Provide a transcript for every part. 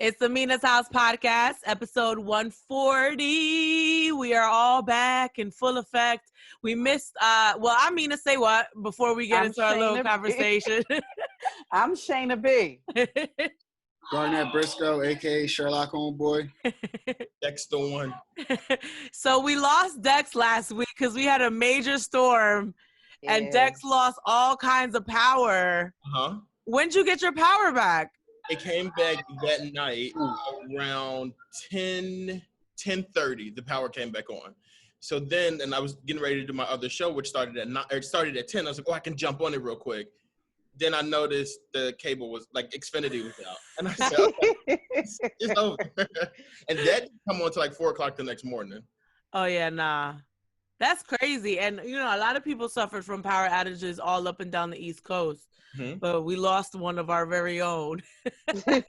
It's the Mina's House podcast, episode 140. We are all back in full effect. We missed, I'm Mina SayWhat before we get into our little conversation. I'm Shana B. Garnett Briscoe, a.k.a. Sherlock Homeboi. Dex The One. So we lost Dex last week because we had a major storm and Dex lost all kinds of power. Uh-huh. When'd you get your power back? It came back that night around 10:30. The power came back on. So then, and I was getting ready to do my other show, which started at 9. It started at 10. I was like, I can jump on it real quick. Then I noticed the cable was like Xfinity was out, and I said, okay, it's over. And that didn't come on to like 4 o'clock the next morning. Oh yeah, nah. That's crazy. And, you know, a lot of people suffered from power outages all up and down the East Coast. Mm-hmm. But we lost one of our very own. And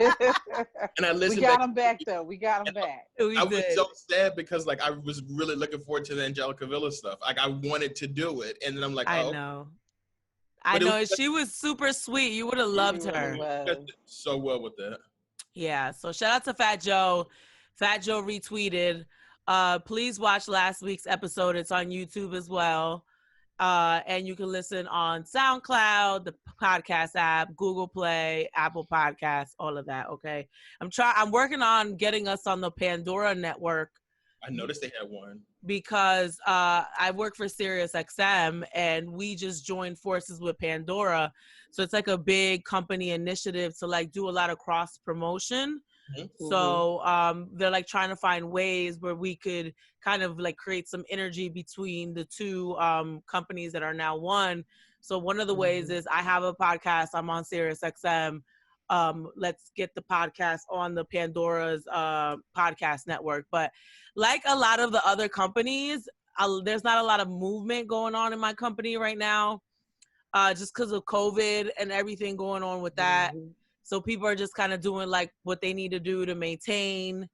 I listened. We got him back, though. We got him back. I was so sad because, like, I was really looking forward to the Angelica Villa stuff. Like, I wanted to do it. And then I'm like, I know. She was super sweet. You would have loved her. So well with that. Yeah. So shout out to Fat Joe. Fat Joe retweeted. Please watch last week's episode. It's on YouTube as well. And you can listen on SoundCloud, the podcast app, Google Play, Apple Podcasts, all of that. Okay. I'm working on getting us on the Pandora network. I noticed they had one. Because I work for Sirius XM and we just joined forces with Pandora. So it's like a big company initiative to like do a lot of cross promotion. Mm-hmm. So they're like trying to find ways where we could kind of like create some energy between the two companies that are now one. So one of the ways is I have a podcast. I'm on Sirius XM. Let's get the podcast on the Pandora's podcast network. But like a lot of the other companies, there's not a lot of movement going on in my company right now, just because of COVID and everything going on with that. Mm-hmm. So people are just kind of doing like what they need to do to maintain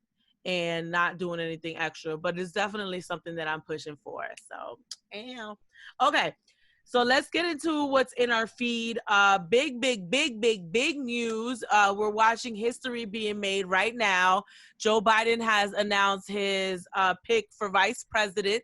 and not doing anything extra. But it's definitely something that I'm pushing for. So, okay. So let's get into what's in our feed. Big news. We're watching history being made right now. Joe Biden has announced his pick for vice president,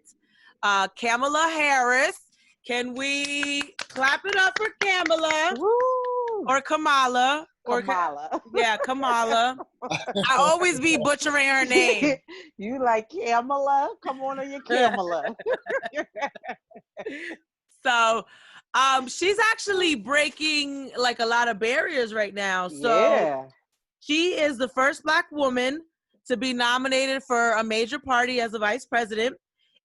Kamala Harris. Can we clap it up for Kamala? Woo! Or Kamala. Kamala. Yeah, Kamala. I always be butchering her name. You like Kamala? Come on your Kamala. So she's actually breaking like a lot of barriers right now. So she is the first Black woman to be nominated for a major party as a vice president.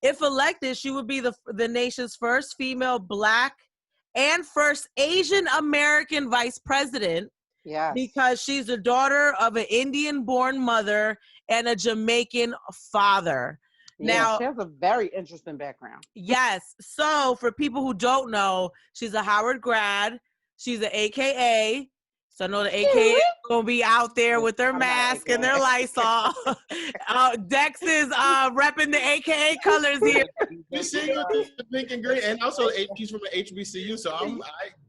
If elected, she would be the nation's first female Black and first Asian American vice president. Yeah. Because she's the daughter of an Indian-born mother and a Jamaican father. Now, she has a very interesting background. Yes. So for people who don't know, she's a Howard grad. She's an AKA. So I know the AKA is going to be out there with their mask and their Lysol. Dex is repping the AKA colors here. You see the pink and green. And also she's from an HBCU. So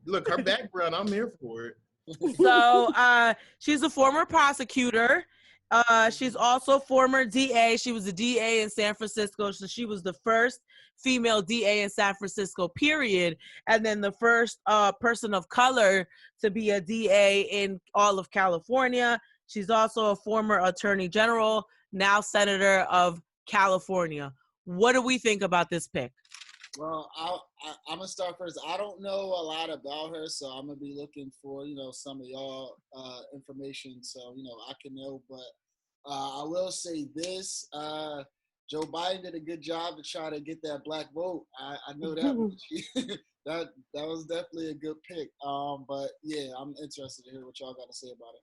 look, her background, I'm here for it. So she's a former prosecutor. She's also former DA. She was a DA in San Francisco. So she was the first female DA in San Francisco, period. And then the first person of color to be a DA in all of California. She's also a former attorney general, now senator of California. What do we think about this pick? Well, I'm going to start first. I don't know a lot about her, so I'm going to be looking for, some of y'all information so, I can know. But I will say this. Joe Biden did a good job to try to get that Black vote. I know that. that was definitely a good pick. But, yeah, I'm interested to hear what y'all got to say about it.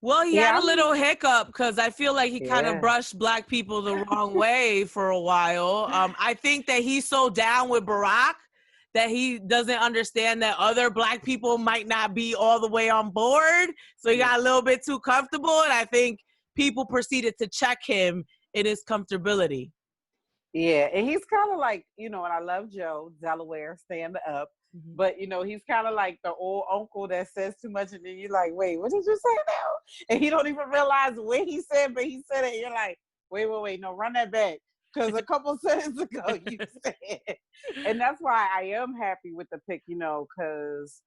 Well, he had a little hiccup because I feel like he kind of brushed Black people the wrong way for a while. I think that he's so down with Barack that he doesn't understand that other Black people might not be all the way on board. So he got a little bit too comfortable, and I think people proceeded to check him in his comfortability. Yeah, and he's kind of like, and I love Joe, Delaware, stand up. But, he's kind of like the old uncle that says too much, and then you're like, wait, what did you say now? and he don't even realize what he said, but he said it. You're like, wait, no, run that back. Because a couple sentences ago you said, and that's why I am happy with the pick, you know, because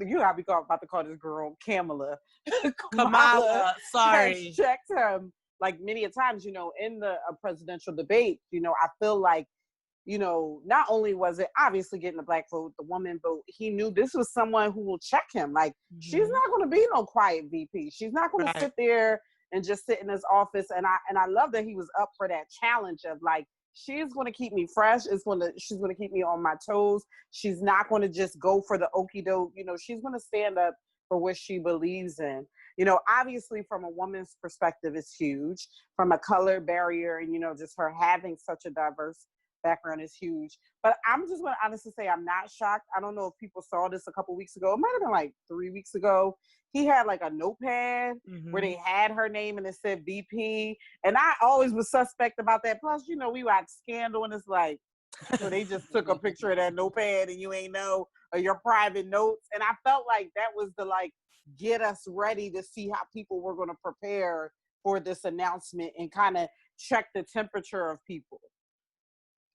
you got me about to call this girl Kamala. Kamala, sorry. Has checked him like many a times, you know, in the presidential debate. You know, I feel like, you know, not only was it obviously getting the black vote, the woman vote, he knew this was someone who will check him. Like, she's not going to be no quiet VP. She's not going to sit there and just sit in his office. And I love that he was up for that challenge of like, she's going to keep me fresh. She's going to keep me on my toes. She's not going to just go for the okie doke. You know, she's going to stand up for what she believes in. You know, obviously from a woman's perspective, it's huge. From a color barrier and, you know, just her having such a diverse background is huge. But I'm just going to honestly say I'm not shocked. I don't know if people saw this a couple weeks ago. It might have been like 3 weeks ago. He had like a notepad where they had her name and it said VP. And I always was suspect about that. Plus, you know, we watch Scandal and it's like, so they just took a picture of that notepad and you ain't know your private notes. And I felt like that was the like, get us ready to see how people were going to prepare for this announcement and kind of check the temperature of people.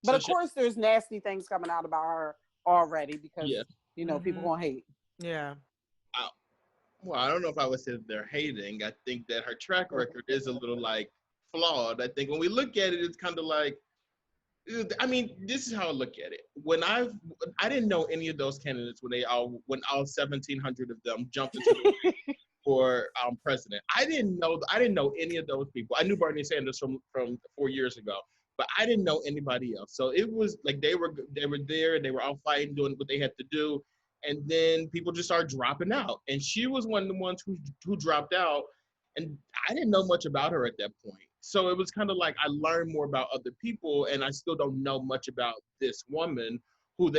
But of course, there's nasty things coming out about her already because, you know, people gonna hate. Yeah. Well, I don't know if I would say that they're hating. I think that her track record is a little like flawed. I think when we look at it, it's kind of like, I mean, this is how I look at it. When I didn't know any of those candidates when all 1,700 of them jumped into the race for president. I didn't know any of those people. I knew Bernie Sanders from 4 years ago, but I didn't know anybody else. So it was like they were there, they were all fighting, doing what they had to do, and then people just started dropping out. And she was one of the ones who dropped out, and I didn't know much about her at that point. So it was kind of like I learned more about other people, and I still don't know much about this woman who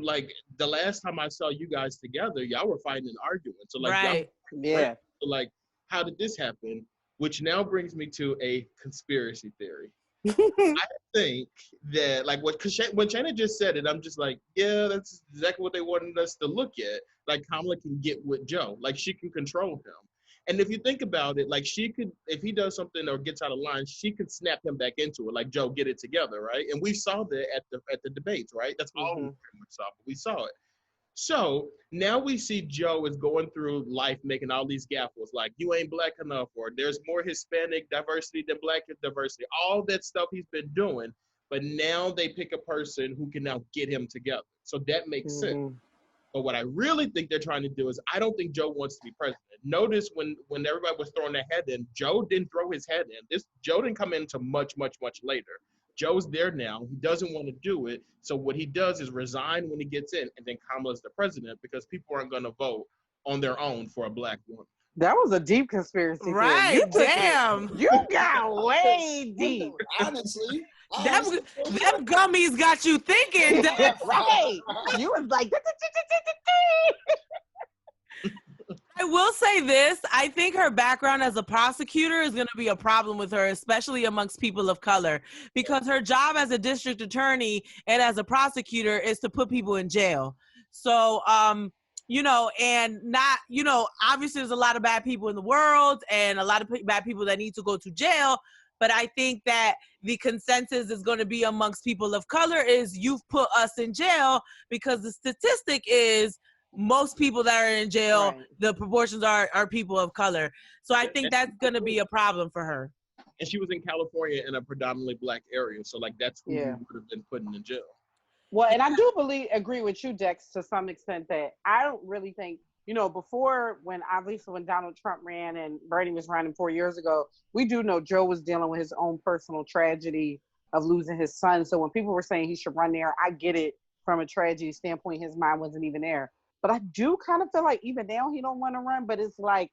like the last time I saw you guys together, y'all were fighting and arguing. So like, so like, how did this happen? Which now brings me to a conspiracy theory. I think that like when Shana just said it, I'm just like, yeah, that's exactly what they wanted us to look at. Like Kamala can get with Joe, like she can control him. And if you think about it, like she could, if he does something or gets out of line, she could snap him back into it. Like Joe, get it together, right? And we saw that at the debates, right? That's all we pretty much saw, but we saw it. So now we see Joe is going through life making all these gaffles, like you ain't black enough, or there's more Hispanic diversity than black diversity. All that stuff he's been doing, but now they pick a person who can now get him together. So that makes sense. But what I really think they're trying to do is, I don't think Joe wants to be president. Notice when everybody was throwing their head in, Joe didn't throw his head in. Joe didn't come in until much, much, much later. Joe's there now. He doesn't want to do it. So what he does is resign when he gets in, and then Kamala's the president because people aren't going to vote on their own for a black woman. That was a deep conspiracy. Right, damn. You got way deep. Honestly. Them gummies got you thinking. Right. You was like, I will say this. I think her background as a prosecutor is going to be a problem with her, especially amongst people of color, because her job as a district attorney and as a prosecutor is to put people in jail. So, you know, and not, you know, obviously there's a lot of bad people in the world and a lot of bad people that need to go to jail. But I think that the consensus is going to be amongst people of color is you've put us in jail, because the statistic is most people that are in jail, the proportions are people of color. So I think that's going to be a problem for her. And she was in California in a predominantly black area. So like that's who would have been put in jail. Well, and I do agree with you, Dex, to some extent, that I don't really think, you know, before when Donald Trump ran and Bernie was running 4 years ago, we do know Joe was dealing with his own personal tragedy of losing his son. So when people were saying he should run there, I get it from a tragedy standpoint. His mind wasn't even there. But I do kind of feel like even now he don't want to run, but it's like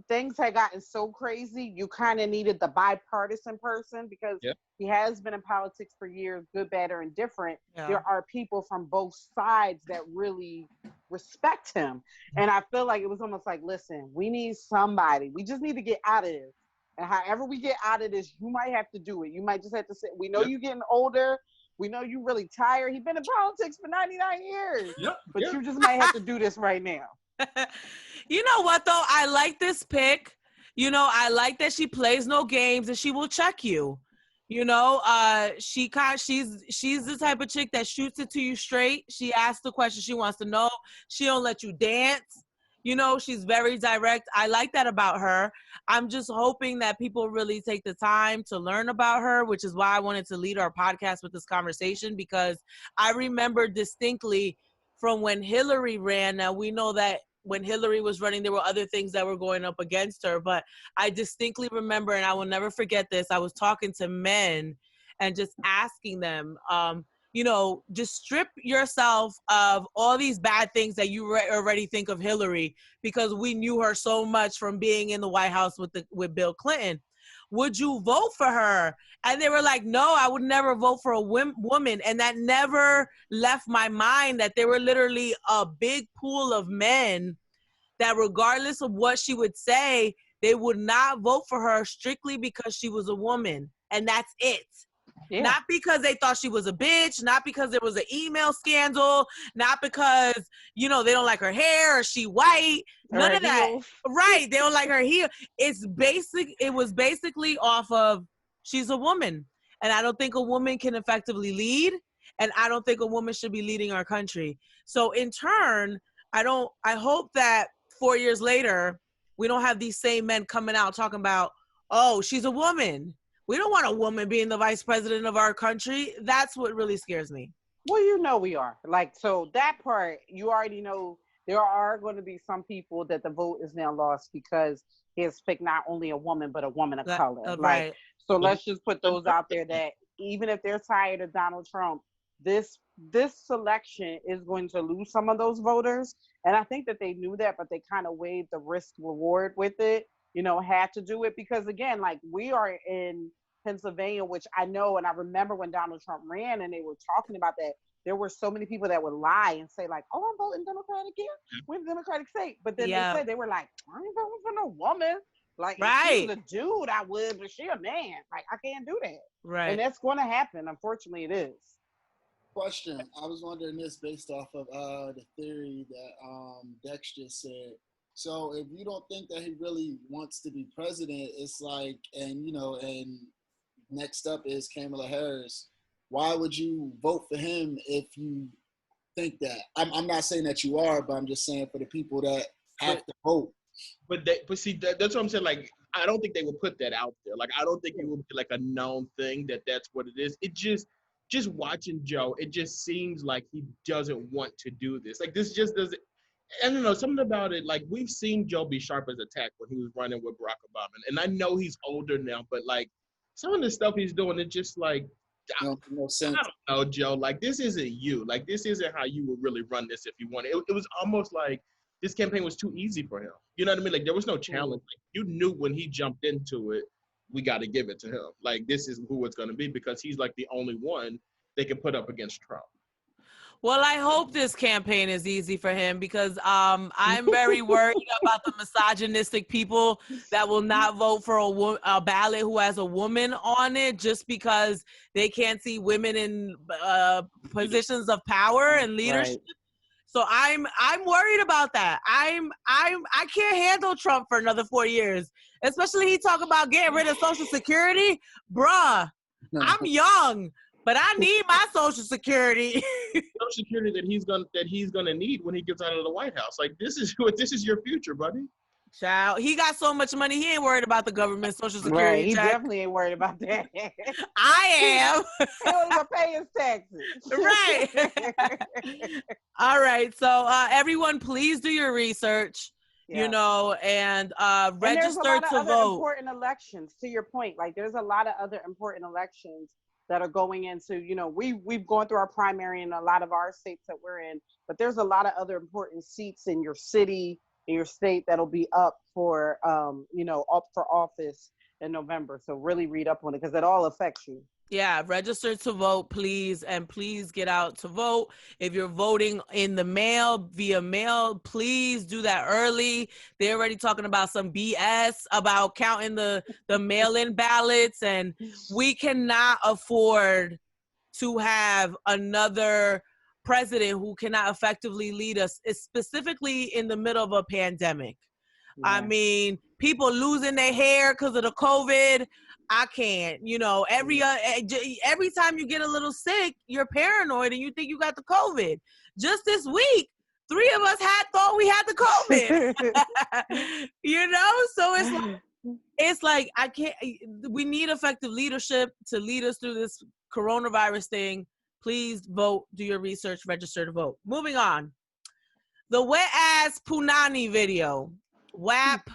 things had gotten so crazy, you kind of needed the bipartisan person because he has been in politics for years, good, bad, or indifferent. There are people from both sides that really respect him. And I feel like it was almost like, listen, we need somebody. We just need to get out of this. And however we get out of this, you might have to do it. You might just have to say, we know you're getting older. We know you're really tired. He's been in politics for 99 years. But you just might have to do this right now. You know what though? I like this pick. You know, I like that she plays no games and she will check you. You know, she's the type of chick that shoots it to you straight. She asks the question she wants to know. She don't let you dance. You know, she's very direct. I like that about her. I'm just hoping that people really take the time to learn about her, which is why I wanted to lead our podcast with this conversation, because I remember distinctly from when Hillary ran. Now, we know that when Hillary was running, there were other things that were going up against her, but I distinctly remember, and I will never forget this, I was talking to men and just asking them, you know, just strip yourself of all these bad things that you already think of Hillary, because we knew her so much from being in the White House with Bill Clinton. Would you vote for her? And they were like, no, I would never vote for a woman. And that never left my mind, that there were literally a big pool of men that regardless of what she would say, they would not vote for her strictly because she was a woman. And that's it. Yeah. Not because they thought she was a bitch, not because there was an email scandal, not because, you know, they don't like her hair or she white, none of that. Right. They don't like her heel. It was basically off of she's a woman. And I don't think a woman can effectively lead. And I don't think a woman should be leading our country. So in turn, I hope that 4 years later, we don't have these same men coming out talking about, oh, she's a woman. We don't want a woman being the vice president of our country. That's what really scares me. Well, you know we are. Like, so that part, you already know there are going to be some people that the vote is now lost because he has picked not only a woman, but a woman of color. Right. Like, so let's just put those out there that even if they're tired of Donald Trump, this selection is going to lose some of those voters. And I think that they knew that, but they kind of weighed the risk reward with it. You know, had to do it because, again, like we are in Pennsylvania, which I know, and I remember when Donald Trump ran and they were talking about that, there were so many people that would lie and say like, oh, I'm voting Democratic here. We're in the Democratic state. But then they said, they were like, I ain't voting for no woman. Like, if she was a dude, I would, but she a man. Like, I can't do that. Right. And that's going to happen. Unfortunately, it is. Question. I was wondering this based off of the theory that Dex just said. So if you don't think that he really wants to be president, it's like, and, you know, and next up is Kamala Harris. Why would you vote for him if you think that? I'm not saying that you are, but I'm just saying for the people that have to vote. But see, that's what I'm saying. Like, I don't think they would put that out there. Like, I don't think it would be like a known thing that that's what it is. It just watching Joe, it just seems like he doesn't want to do this. Like, this just doesn't. I don't know, something about it, like, we've seen Joe be sharp as a tack when he was running with Barack Obama. And I know he's older now, but, like, some of the stuff he's doing, it's just, like, no sense. I don't know, Joe. Like, this isn't you. Like, this isn't how you would really run this if you wanted. It was almost like this campaign was too easy for him. You know what I mean? Like, there was no challenge. Like, you knew when he jumped into it, we got to give it to him. Like, this is who it's going to be because he's, like, the only one they can put up against Trump. Well, I hope this campaign is easy for him because I'm very worried about the misogynistic people that will not vote for a ballot who has a woman on it just because they can't see women in positions of power and leadership. Right. So I'm worried about that. I can't handle Trump for another 4 years, especially he talk about getting rid of Social Security, bruh. I'm young. But I need my Social Security. Social Security that he's gonna need when he gets out of the White House. Like, this is your future, buddy. Child, he got so much money, he ain't worried about the government Social Security. Right, he definitely ain't worried about that. I am. He don't even pay his taxes. Right. All right. So everyone, please do your research. Yeah. You know, and register to vote. There's a lot of other important elections. To your point, like there's a lot of other important elections that are going into, you know, we've gone through our primary in a lot of our states that we're in, but there's a lot of other important seats in your city, in your state that'll be up for, you know, up for office in November. So really read up on it because it all affects you. Yeah, register to vote, please, and please get out to vote. If you're voting in the mail, via mail, please do that early. They're already talking about some BS about counting the mail-in ballots, and we cannot afford to have another president who cannot effectively lead us, specifically in the middle of a pandemic. Yeah. I mean, people losing their hair because of the COVID. I can't, you know, every time you get a little sick, you're paranoid and you think you got the COVID. Just this week, 3 of us thought we had the COVID. You know, so it's like I can't. We need effective leadership to lead us through this coronavirus thing. Please vote. Do your research. Register to vote. Moving on. The wet ass Punani video. WAP.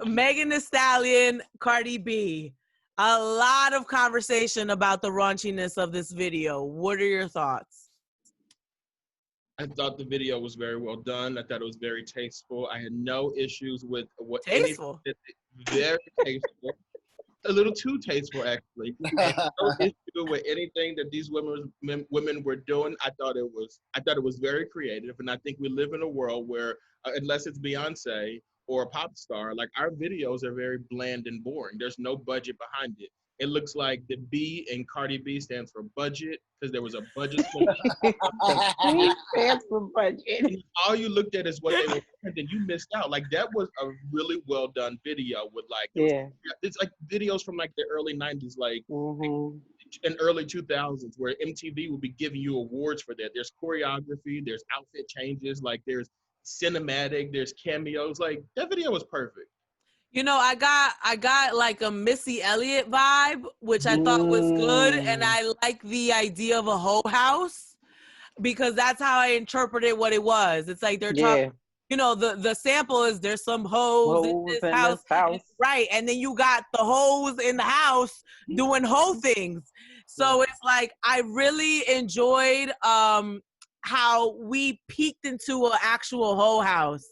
Megan Thee Stallion, Cardi B. A lot of conversation about the raunchiness of this video. What are your thoughts? I thought the video was very well done. I thought it was very tasteful. I had no issues with what tasteful. Very tasteful. A little too tasteful, actually. No issue with anything that these women were doing. I thought it was very creative, and I think we live in a world where, unless it's Beyonce or a pop star, like our videos are very bland and boring. There's no budget behind it. It looks like the B in Cardi B stands for budget because there was a budget. B stands for budget. All you looked at is what they were, and then you missed out. Like that was a really well done video with like, it's like videos from like the early 90s, like in early 2000s, where MTV would be giving you awards for that. There's choreography, there's outfit changes, like there's cinematic, there's cameos. Like that video was perfect. You know, I got like a Missy Elliott vibe, which I thought was good, and I like the idea of a hoe house because that's how I interpreted what it was. It's like they're talking, you know, the sample is there's some hoes in this house, right? And then you got the hoes in the house doing hoe things. So it's like I really enjoyed how we peeked into an actual hoe house.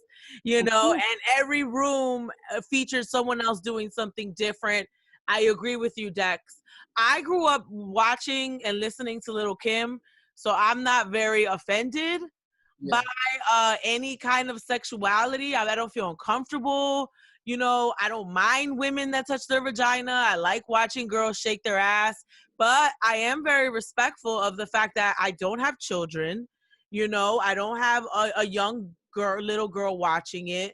You know, and every room features someone else doing something different. I agree with you, Dex. I grew up watching and listening to Lil' Kim, so I'm not very offended by any kind of sexuality. I don't feel uncomfortable. You know, I don't mind women that touch their vagina. I like watching girls shake their ass, but I am very respectful of the fact that I don't have children. You know, I don't have a young little girl watching it,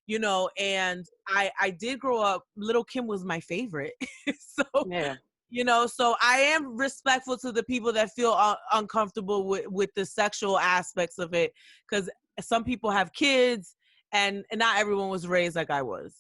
you know, and I did grow up, Lil' Kim was my favorite. So, you know, so I am respectful to the people that feel uncomfortable with the sexual aspects of it, because some people have kids and not everyone was raised like I was.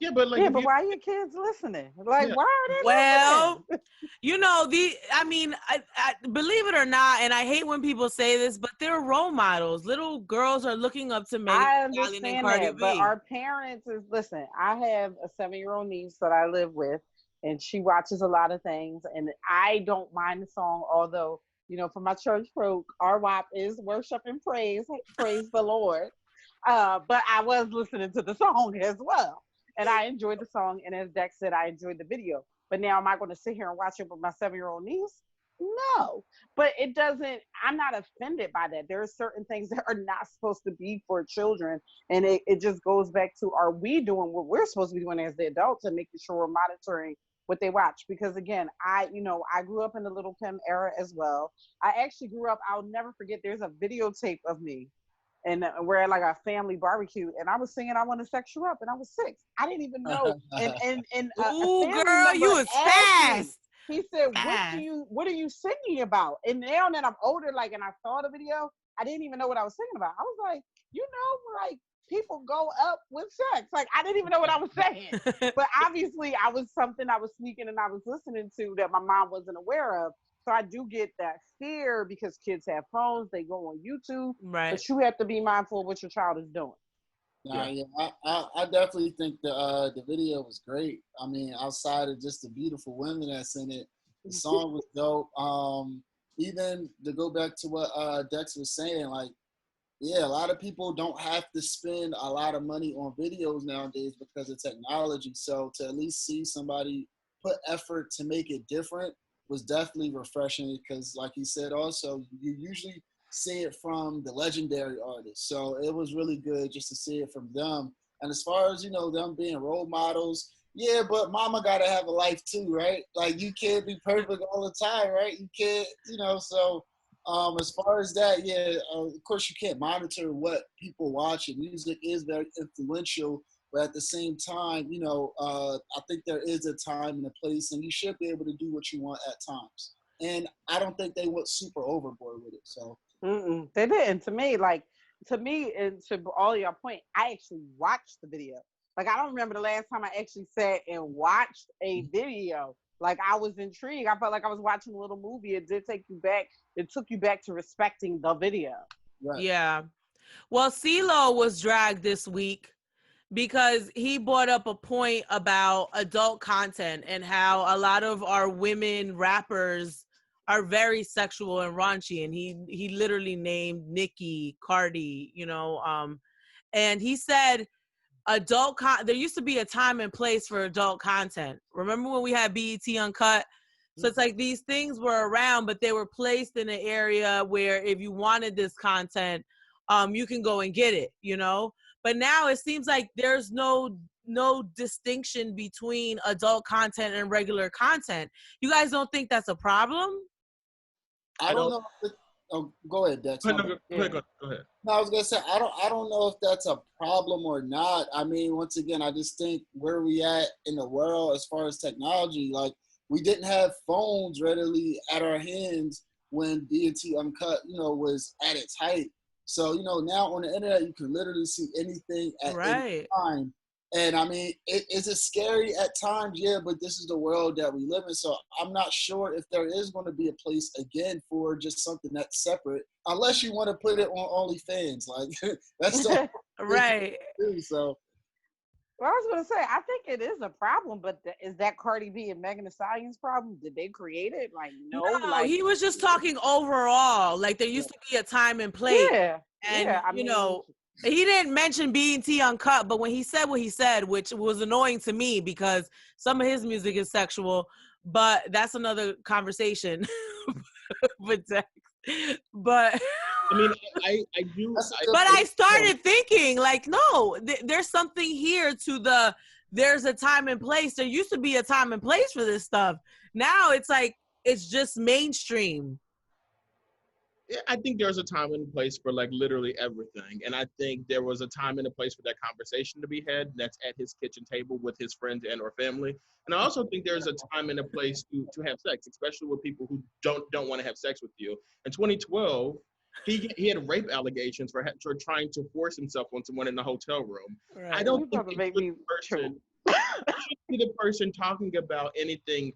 Yeah, but like, but why are your kids listening? Like, why are they listening? You know, I mean, I believe it or not, and I hate when people say this, but they're role models. Little girls are looking up to Megan Thee Stallion and Cardi B. But our parents listen, I have a 7-year-old niece that I live with, and she watches a lot of things, and I don't mind the song, although, you know, for my church folk, our WAP is worship and praise the Lord. But I was listening to the song as well. And I enjoyed the song, and as Dex said, I enjoyed the video. But now am I going to sit here and watch it with my 7-year-old niece? No. But it doesn't, I'm not offended by that. There are certain things that are not supposed to be for children. And it just goes back to, are we doing what we're supposed to be doing as the adults and making sure we're monitoring what they watch? Because again, I grew up in the Lil' Kim era as well. I actually grew up, I'll never forget, there's a videotape of me. And we're at like a family barbecue, and I was singing "I Want to Sex You Up," and I was 6. I didn't even know. And ooh, girl, you was fast. He said, "What are you singing about?" And now that I'm older, like, and I saw the video, I didn't even know what I was singing about. I was like, you know, like people go up with sex. Like I didn't even know what I was saying. But obviously, I was sneaking and I was listening to that my mom wasn't aware of. So I do get that fear because kids have phones, they go on YouTube, right? But you have to be mindful of what your child is doing. I definitely think the video was great. I mean, outside of just the beautiful women that's in it, the song was dope. Even to go back to what Dex was saying, like, yeah, a lot of people don't have to spend a lot of money on videos nowadays because of technology. So to at least see somebody put effort to make it different was definitely refreshing because, like he said, also, you usually see it from the legendary artists. So it was really good just to see it from them. And as far as, you know, them being role models, yeah, but mama got to have a life too, right? Like, you can't be perfect all the time, right? You can't, you know, so As far as that, yeah, of course you can't monitor what people watch, and music is very influential. But at the same time, I think there is a time and a place, and you should be able to do what you want at times. And I don't think they went super overboard with it. So they didn't. To me, and to all your point, I actually watched the video. Like, I don't remember the last time I actually sat and watched a video. Like, I was intrigued. I felt like I was watching a little movie. It did take you back. It took you back to respecting the video. right. Yeah. Well, CeeLo was dragged this week because he brought up a point about adult content and how a lot of our women rappers are very sexual and raunchy. And he literally named Nicki, Cardi, and he said there used to be a time and place for adult content. Remember when we had BET Uncut? So it's like these things were around, but they were placed in an area where if you wanted this content, you can go and get it, But now it seems like there's no distinction between adult content and regular content. You guys don't think that's a problem? I don't know. Go ahead, Dex. Go ahead. No, I was gonna say I don't know if that's a problem or not. I mean, once again, I just think where we at in the world as far as technology, like we didn't have phones readily at our hands when BET Uncut, was at its height. So, now on the internet you can literally see anything at any time. And I mean, is it scary at times? Yeah, but this is the world that we live in. So I'm not sure if there is going to be a place again for just something that's separate, unless you want to put it on OnlyFans. Like that's the right. So. Well, I was going to say, I think it is a problem, but is that Cardi B and Megan Thee Stallion's problem? Did they create it? Like, no. Like, he was just talking overall. Like, there used to be a time and place. Yeah. And, I mean, he didn't mention BET Uncut, but when he said what he said, which was annoying to me because some of his music is sexual, but that's another conversation with Dex. But I mean, I do. But I started thinking, like, no, there's something here to there's a time and place. There used to be a time and place for this stuff. Now it's like, it's just mainstream. Yeah, I think there's a time and place for like literally everything. And I think there was a time and a place for that conversation to be had. That's at his kitchen table with his friends and or family. And I also think there's a time and a place to have sex, especially with people who don't want to have sex with you. In 2012, he had rape allegations for trying to force himself on someone in the hotel room. Right. I don't think he should be the person talking about anything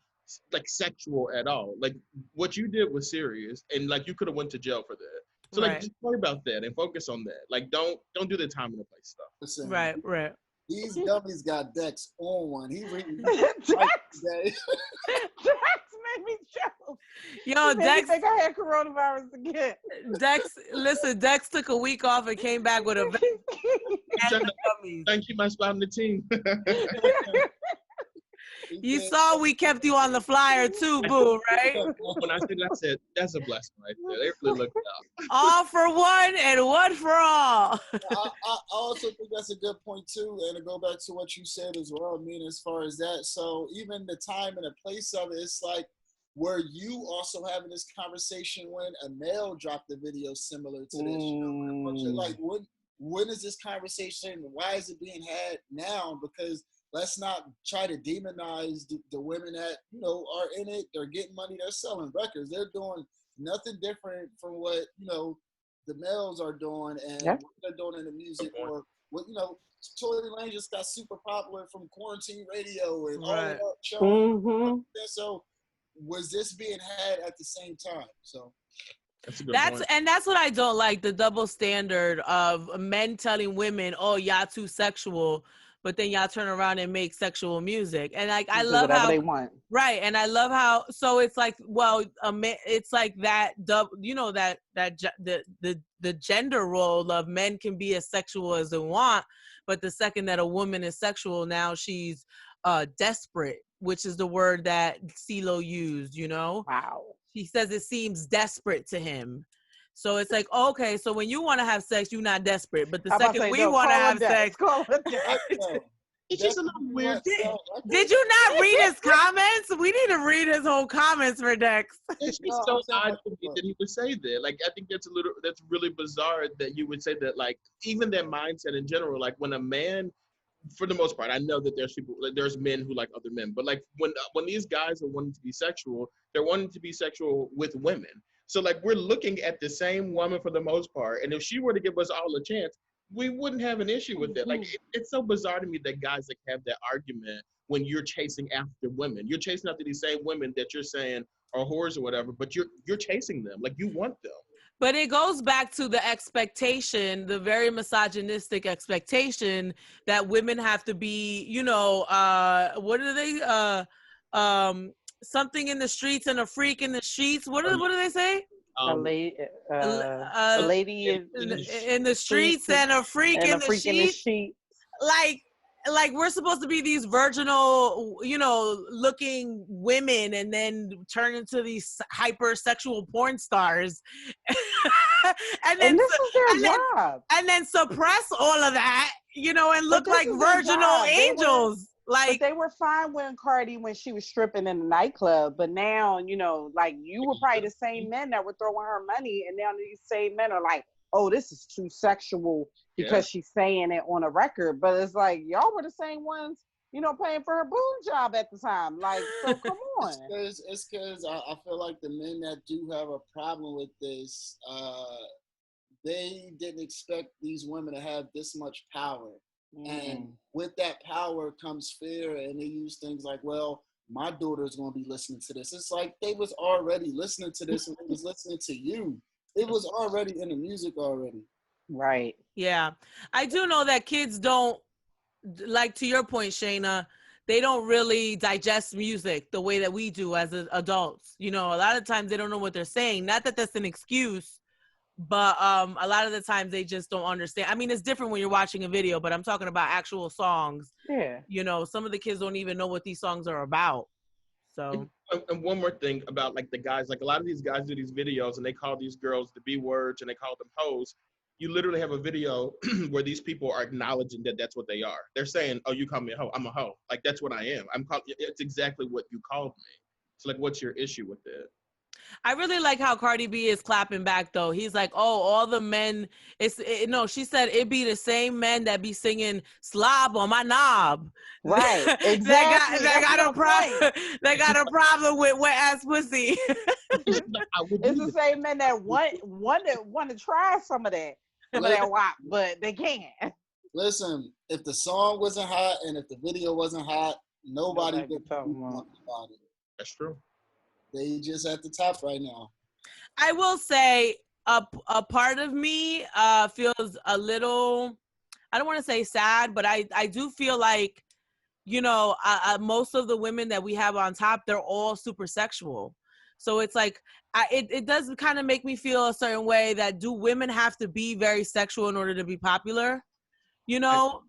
like sexual at all. Like what you did was serious, and like you could have went to jail for that. So like just worry about that and focus on that. Like don't do the time and the place stuff. Listen, right. These dummies got Dex on one. He really Dex made me chill. Yo, Dex, I think I had coronavirus again. Dex took a week off and came back with a thank you, my spot on the team. You saw we kept you on the flyer too, boo, right? When I said that's a blessing right there. They really looked out. All for one and one for all. I also think that's a good point too, and to go back to what you said as well, I mean, as far as that. So even the time and the place of it, it's like, were you also having this conversation when a male dropped a video similar to this? Like, when is this conversation? Why is it being had now? Because let's not try to demonize the women that, are in it. They're getting money. They're selling records. They're doing nothing different from what, the males are doing and what they're doing in the music or what, Tory Lane just got super popular from quarantine radio and all of that show. Mm-hmm. So was this being had at the same time? So that's what I don't like, the double standard of men telling women, oh, y'all too sexual, but then y'all turn around and make sexual music. And like, I love how they want. Right. And I love how, so it's like, well, it's like that, the gender role of men can be as sexual as they want, but the second that a woman is sexual, now she's desperate, which is the word that CeeLo used, Wow. He says it seems desperate to him. So it's like, okay, so when you want to have sex, you're not desperate. But the second we want to have sex, It's just a little weird. Did you not read his comments? We need to read his whole comments for Dex. It's just so odd to me that he would say that. Like, I think that's really bizarre that you would say that. Like, even that mindset in general. Like, when a man, for the most part, I know that there's men who like other men, but like when these guys are wanting to be sexual, they're wanting to be sexual with women. So like we're looking at the same woman for the most part, and if she were to give us all a chance, we wouldn't have an issue with it. Like it's so bizarre to me that guys like have that argument when you're chasing after women. You're chasing after these same women that you're saying are whores or whatever, but you're chasing them. Like you want them. But it goes back to the expectation, the very misogynistic expectation that women have to be, you know, what are they? Something in the streets and a freak in the sheets. What do they say? A lady in the streets and a freak in the sheets. Like we're supposed to be these virginal, you know, looking women and then turn into these hypersexual porn stars. and this is their job. And then suppress all of that, you know, and look like virginal angels. But they were fine when she was stripping in the nightclub, but now, you know, like you were probably the same men that were throwing her money, and now these same men are like, oh, this is too sexual because she's saying it on a record. But it's like, y'all were the same ones, you know, paying for her boob job at the time. Like, so come on. It's because I feel like the men that do have a problem with this, they didn't expect these women to have this much power. And with that power comes fear, and they use things like, well, my daughter's going to be listening to this. It's like they was already listening to this and they was listening to you. It was already in the music already. Right. Yeah. I do know that kids don't, like to your point, Shayna, they don't really digest music the way that we do as adults. You know, a lot of times they don't know what they're saying. Not that that's an excuse, but a lot of the times they just don't understand. I mean, it's different when you're watching a video, but I'm talking about actual songs. Yeah. You know, some of the kids don't even know what these songs are about. So. And one more thing about like the guys, like a lot of these guys do these videos and they call these girls the B words and they call them hoes. You literally have a video where these people are acknowledging that that's what they are. They're saying, oh, you call me a hoe. I'm a hoe. Like, that's what I am. It's exactly what you called me. So like, what's your issue with it? I really like how Cardi B is clapping back though. He's like, oh, all the men, no, she said it be the same men that be singing slob on my knob. Right. Exactly. they got a problem with wet ass pussy. It's the same men that want to try some of that WAP, but they can't. Listen, if the song wasn't hot and if the video wasn't hot, nobody would talk about it. That's true. They just at the top right now. I will say a part of me feels a little, I don't want to say sad, but I do feel like, you know, most of the women that we have on top, they're all super sexual. So it's like, it does kind of make me feel a certain way that do women have to be very sexual in order to be popular, you know?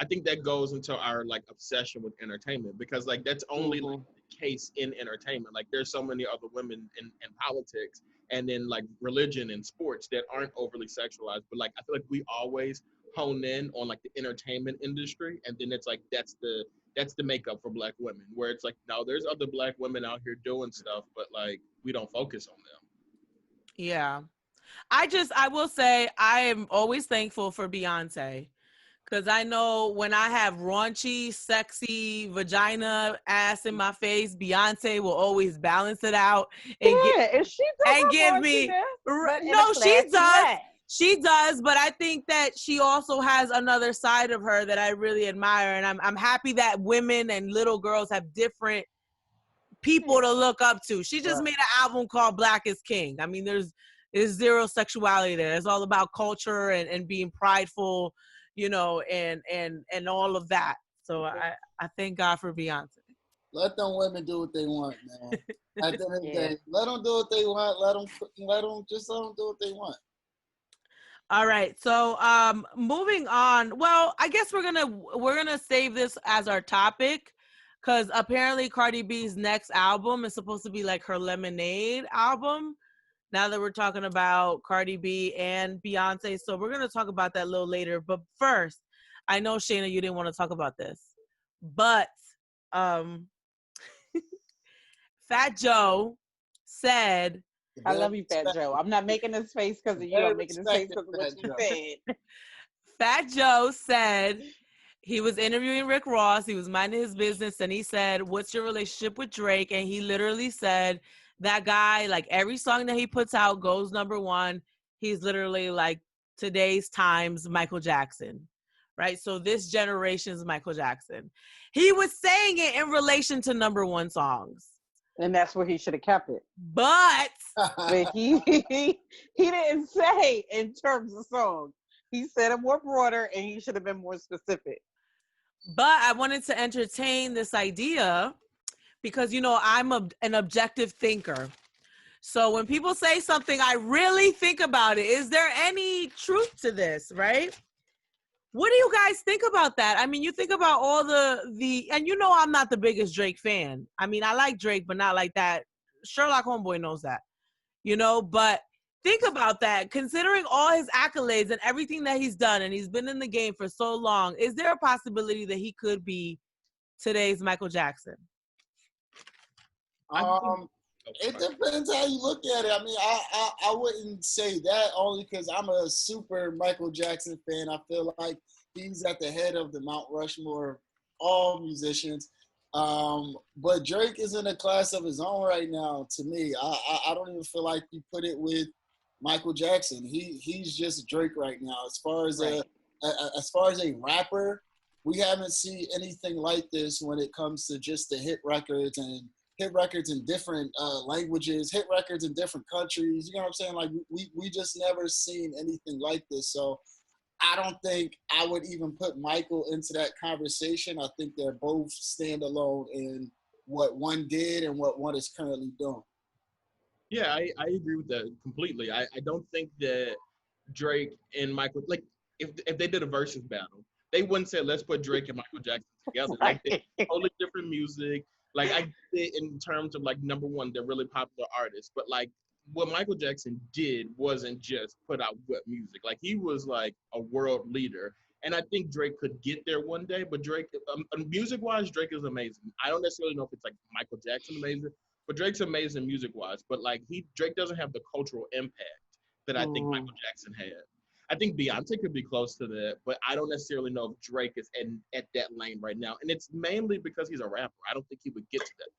I think that goes into our like obsession with entertainment because like that's only like the case in entertainment. Like there's so many other women in politics and in like religion and sports that aren't overly sexualized. But like I feel like we always hone in on like the entertainment industry, and then it's like that's the makeup for Black women, where it's like no, there's other Black women out here doing stuff, but like we don't focus on them. Yeah, I will say I am always thankful for Beyonce. Because I know when I have raunchy, sexy vagina ass in my face, Beyonce will always balance it out and give me. No, she does. She does, but I think that she also has another side of her that I really admire, and I'm happy that women and little girls have different people to look up to. She just made an album called Black is King. I mean, there's zero sexuality there. It's all about culture and being prideful. You know, and all of that. So I thank God for Beyonce. Let them women do what they want, man. At the end of the day, let them do what they want. Let them do what they want. All right. So moving on. Well, I guess we're gonna save this as our topic because apparently Cardi B's next album is supposed to be like her Lemonade album. Now that we're talking about Cardi B and Beyonce. So we're going to talk about that a little later. But first, I know, Shana, you didn't want to talk about this, but Fat Joe said, I love you, Fat Joe. I'm not making this face because of you. I'm making this face because of what you said. Fat Joe said he was interviewing Rick Ross. He was minding his business, and he said, "What's your relationship with Drake?" And he literally said, "That guy, like every song that he puts out goes #1. He's literally like today's times Michael Jackson." Right? So this generation's Michael Jackson. He was saying it in relation to #1 songs. And that's where he should have kept it. But he didn't say in terms of songs. He said it more broader, and he should have been more specific. But I wanted to entertain this idea because, you know, I'm an objective thinker. So when people say something, I really think about it. Is there any truth to this, right? What do you guys think about that? I mean, you think about all and you know I'm not the biggest Drake fan. I mean, I like Drake, but not like that. Sherlock Homeboi knows that, you know, but think about that. Considering all his accolades and everything that he's done, and he's been in the game for so long, is there a possibility that he could be today's Michael Jackson? It depends how you look at it. I mean, I wouldn't say that only because I'm a super Michael Jackson fan. I feel like he's at the head of the Mount Rushmore of all musicians. But Drake is in a class of his own right now. To me, I don't even feel like you put it with Michael Jackson. He's just Drake right now. As far as a rapper, we haven't seen anything like this when it comes to just the hit records and hit records in different languages, hit records in different countries. You know what I'm saying? Like we just never seen anything like this. So I don't think I would even put Michael into that conversation. I think they're both standalone in what one did and what one is currently doing. Yeah, I agree with that completely. I don't think that Drake and Michael, like if they did a versus battle, they wouldn't say, let's put Drake and Michael Jackson together. Like they're totally different music. Like I get it in terms of like #1, they're really popular artists, but like what Michael Jackson did wasn't just put out good music. Like he was like a world leader, and I think Drake could get there one day. But Drake, music-wise, Drake is amazing. I don't necessarily know if it's like Michael Jackson amazing, but Drake's amazing music-wise. But like Drake doesn't have the cultural impact that I think Michael Jackson had. I think Beyonce could be close to that, but I don't necessarily know if Drake is at that lane right now. And it's mainly because he's a rapper. I don't think he would get to that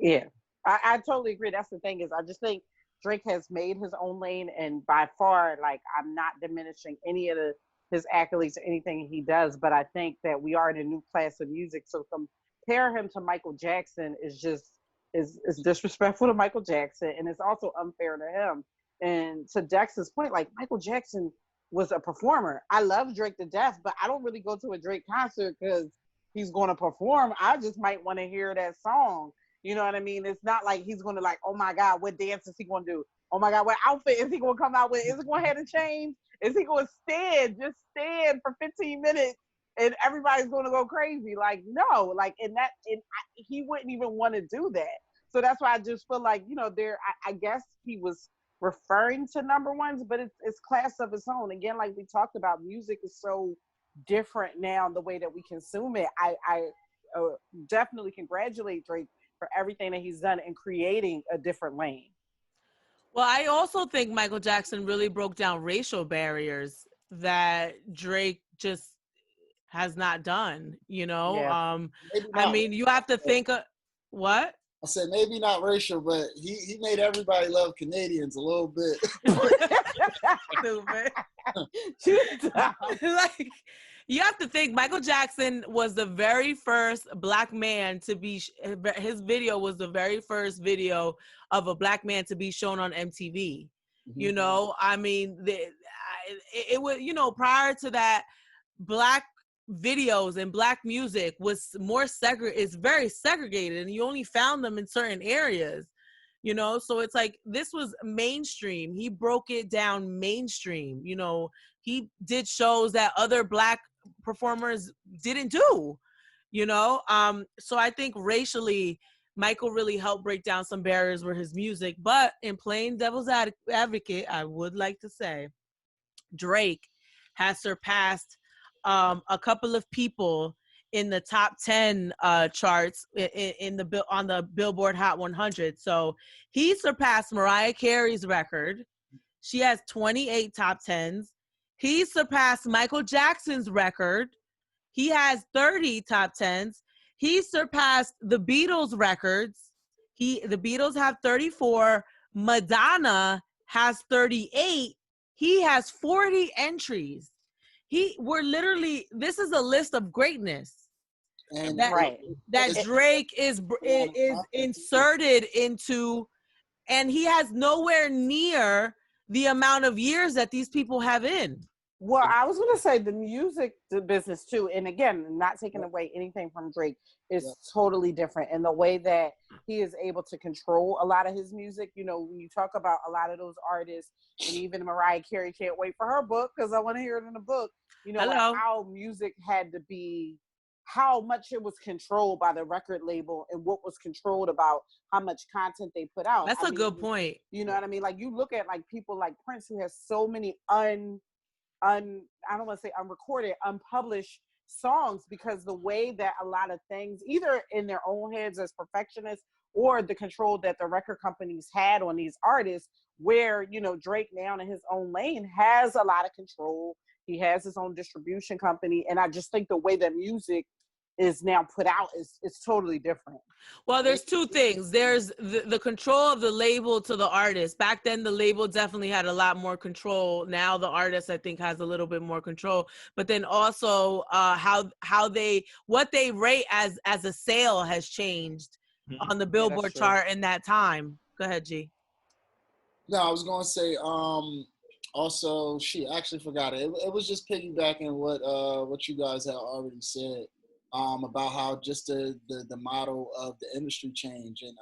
lane. Yeah, I totally agree. That's the thing is I just think Drake has made his own lane, and by far, like, I'm not diminishing any of his accolades or anything he does, but I think that we are in a new class of music. So compare him to Michael Jackson is disrespectful to Michael Jackson, and it's also unfair to him. And to Dex's point, like, Michael Jackson was a performer. I love Drake to death, but I don't really go to a Drake concert because he's going to perform. I just might want to hear that song. You know what I mean? It's not like he's going to like, oh my God, what dance is he going to do? Oh my God, what outfit is he going to come out with? Is it going to have to change? Is he going to just stand for 15 minutes and everybody's going to go crazy? Like, no, like he wouldn't even want to do that. So that's why I just feel like, you know, I guess he was referring to #1s, but it's class of its own. Again, like we talked about, music is so different now, the way that we consume it. I definitely congratulate Drake for everything that he's done in creating a different lane. Well, I also think Michael Jackson really broke down racial barriers that Drake just has not done, you know? Yeah. I mean, you have to think of what? I said maybe not racial, but he made everybody love Canadians a little bit. Stupid. Like, you have to think Michael Jackson was the very first Black man to be, his video was the very first video of a Black man to be shown on MTV. Mm-hmm. You know, I mean, it was, you know, prior to that, Black videos and Black music was is very segregated, and you only found them in certain areas, you know? So it's like, this was mainstream. He broke it down mainstream, you know? He did shows that other Black performers didn't do, you know? So I think racially, Michael really helped break down some barriers with his music. But in plain devil's advocate, I would like to say Drake has surpassed a couple of people in the top 10 charts in the on the Billboard Hot 100. So he surpassed Mariah Carey's record. She has 28 top 10s. He surpassed Michael Jackson's record. He has 30 top 10s. He surpassed the Beatles' records. The Beatles have 34. Madonna has 38. He has 40 entries. This is a list of greatness. And that Drake is inserted into, and he has nowhere near the amount of years that these people have in. Well, I was going to say the music business too, and again, not taking away anything from Drake, is totally different. And the way that he is able to control a lot of his music, you know, when you talk about a lot of those artists, and even Mariah Carey, can't wait for her book because I want to hear it in the book. You know, like how music had to be, how much it was controlled by the record label, and what was controlled about how much content they put out. That's a good point. You know what I mean? Like you look at like people like Prince, who has so many I don't want to say unrecorded, unpublished songs, because the way that a lot of things, either in their own heads as perfectionists, or the control that the record companies had on these artists, where, you know, Drake now in his own lane has a lot of control. He has his own distribution company. And I just think the way that music is now put out is totally different. Well, there's two things. There's the control of the label to the artist. Back then, the label definitely had a lot more control. Now the artist, I think, has a little bit more control. But then also what they rate as a sale has changed on the Billboard chart in that time. Go ahead, G. No, I was going to say, also, I actually forgot it. It was just piggybacking what you guys had already said. About how just the model of the industry change, and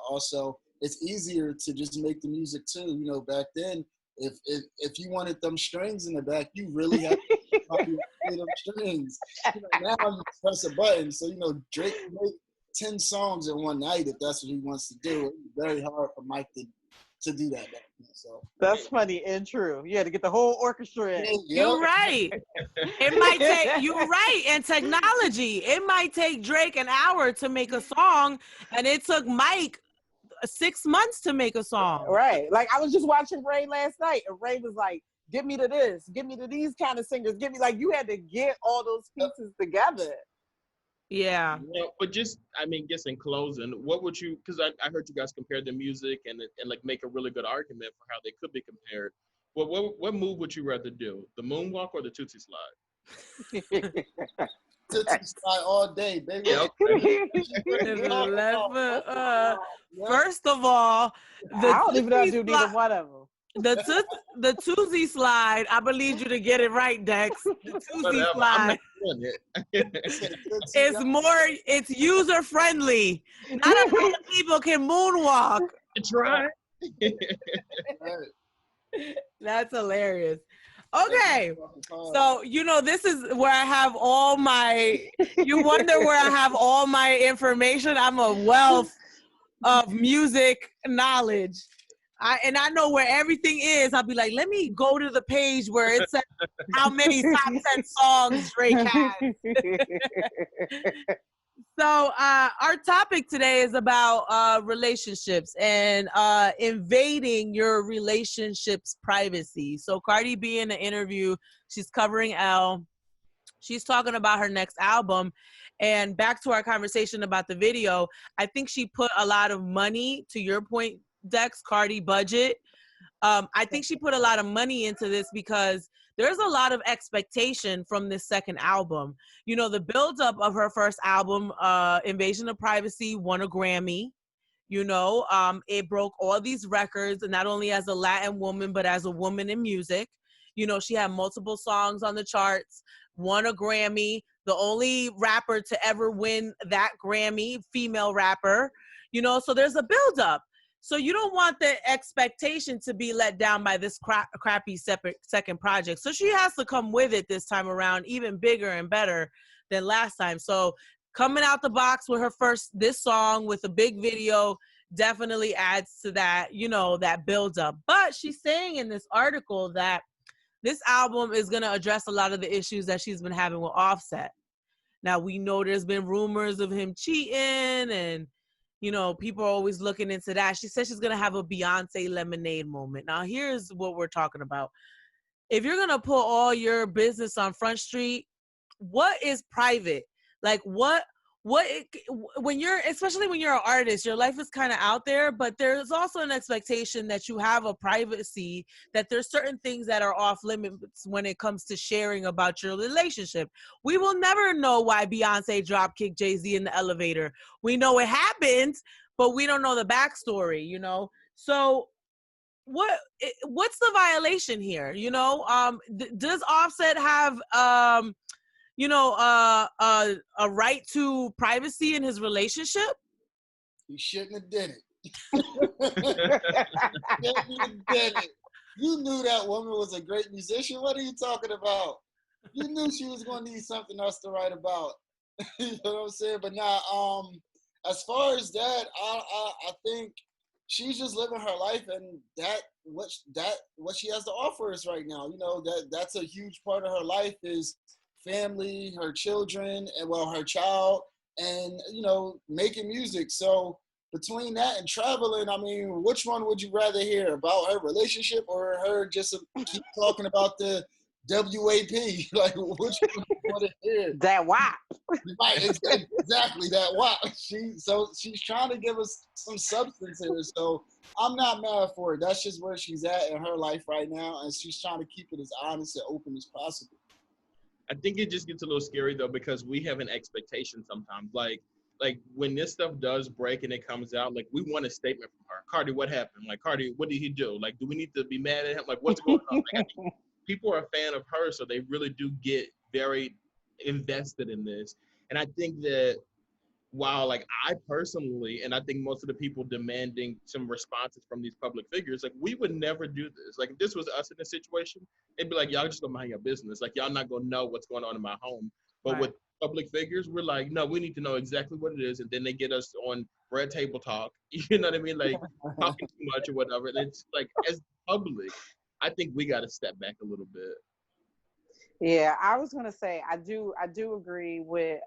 also it's easier to just make the music too. You know, back then, if you wanted them strings in the back, you really had to play them strings. You know, now you press a button. So you know, Drake can make 10 songs in one night if that's what he wants to do. It's very hard for Mike to do that back then. So that's funny and true. You had to get the whole orchestra in. You're right. It might take, you're right. And technology, it might take Drake an hour to make a song, and it took Mike 6 months to make a song. Right. Like I was just watching Ray last night, and Ray was like, get me to this, get me to these kind of singers, get me, like, you had to get all those pieces together. Yeah. But just in closing, what would you, because I heard you guys compare the music and like make a really good argument for how they could be compared. Well, what move would you rather do? The moonwalk or the Tootsie Slide? Tootsie Slide all day, baby. First of all, I don't even know how to do neither one of them. The Tootsie Slide, I believe you to get it right, Dex. The Tootsie Slide. It's user friendly. Not a lot of people can moonwalk. It's right. That's hilarious. Okay, so you know, this is where I have all my, you wonder where I have all my information. I'm a wealth of music knowledge. I know where everything is. I'll be like, let me go to the page where it says how many top 10 songs Drake has. So our topic today is about relationships and invading your relationship's privacy. So Cardi B in the interview, she's covering L. She's talking about her next album. And back to our conversation about the video, I think she put a lot of money, to your point, Dex, Cardi budget. I think she put a lot of money into this because there's a lot of expectation from this second album. You know, the buildup of her first album, Invasion of Privacy, won a Grammy. You know, it broke all these records, and not only as a Latin woman, but as a woman in music. You know, she had multiple songs on the charts, won a Grammy, the only rapper to ever win that Grammy, female rapper. You know, so there's a buildup. So you don't want the expectation to be let down by this crappy second project. So she has to come with it this time around, even bigger and better than last time. So coming out the box with this song with a big video definitely adds to that, you know, that buildup. But she's saying in this article that this album is going to address a lot of the issues that she's been having with Offset. Now, we know there's been rumors of him cheating and, you know, people are always looking into that. She said she's going to have a Beyonce Lemonade moment. Now, here's what we're talking about. If you're going to put all your business on Front Street, what is private? Like, when you're, especially when you're an artist, your life is kind of out there, but there's also an expectation that you have a privacy, that there's certain things that are off limits when it comes to sharing about your relationship. We will never know why Beyonce dropkicked Jay-Z in the elevator. We know it happened, but we don't know the backstory, you know? So what's the violation here? You know, does Offset have, you know, a right to privacy in his relationship? He shouldn't have did it. Shouldn't have did it. You knew that woman was a great musician. What are you talking about? You knew she was going to need something else to write about. You know what I'm saying? But now, as far as that, I think she's just living her life, and what she has to offer us right now. You know, that's a huge part of her life is family, her children, and her child, and, you know, making music. So between that and traveling, I mean, which one would you rather hear, about her relationship or her just keep talking about the WAP? Like, which one do you want to hear? That WAP. Right, exactly, that WAP. She's trying to give us some substance here. So I'm not mad for it. That's just where she's at in her life right now, and she's trying to keep it as honest and open as possible. I think it just gets a little scary though, because we have an expectation sometimes. Like when this stuff does break and it comes out, like, we want a statement from her. Cardi, what happened? Like, Cardi, what did he do? Like, do we need to be mad at him? Like, what's going on? Like, I think people are a fan of her, so they really do get very invested in this. And I think that while, like, I personally, and I think most of the people demanding some responses from these public figures, like, we would never do this. Like, if this was us in this situation, it'd be like, y'all just gonna mind your business. Like, y'all not gonna know what's going on in my home. But Right. with public figures, we're like, no, we need to know exactly what it is. And then they get us on Red Table Talk, you know what I mean? Like, talking too much or whatever. And it's like, as public, I think we got to step back a little bit. Yeah, I was gonna say I do agree with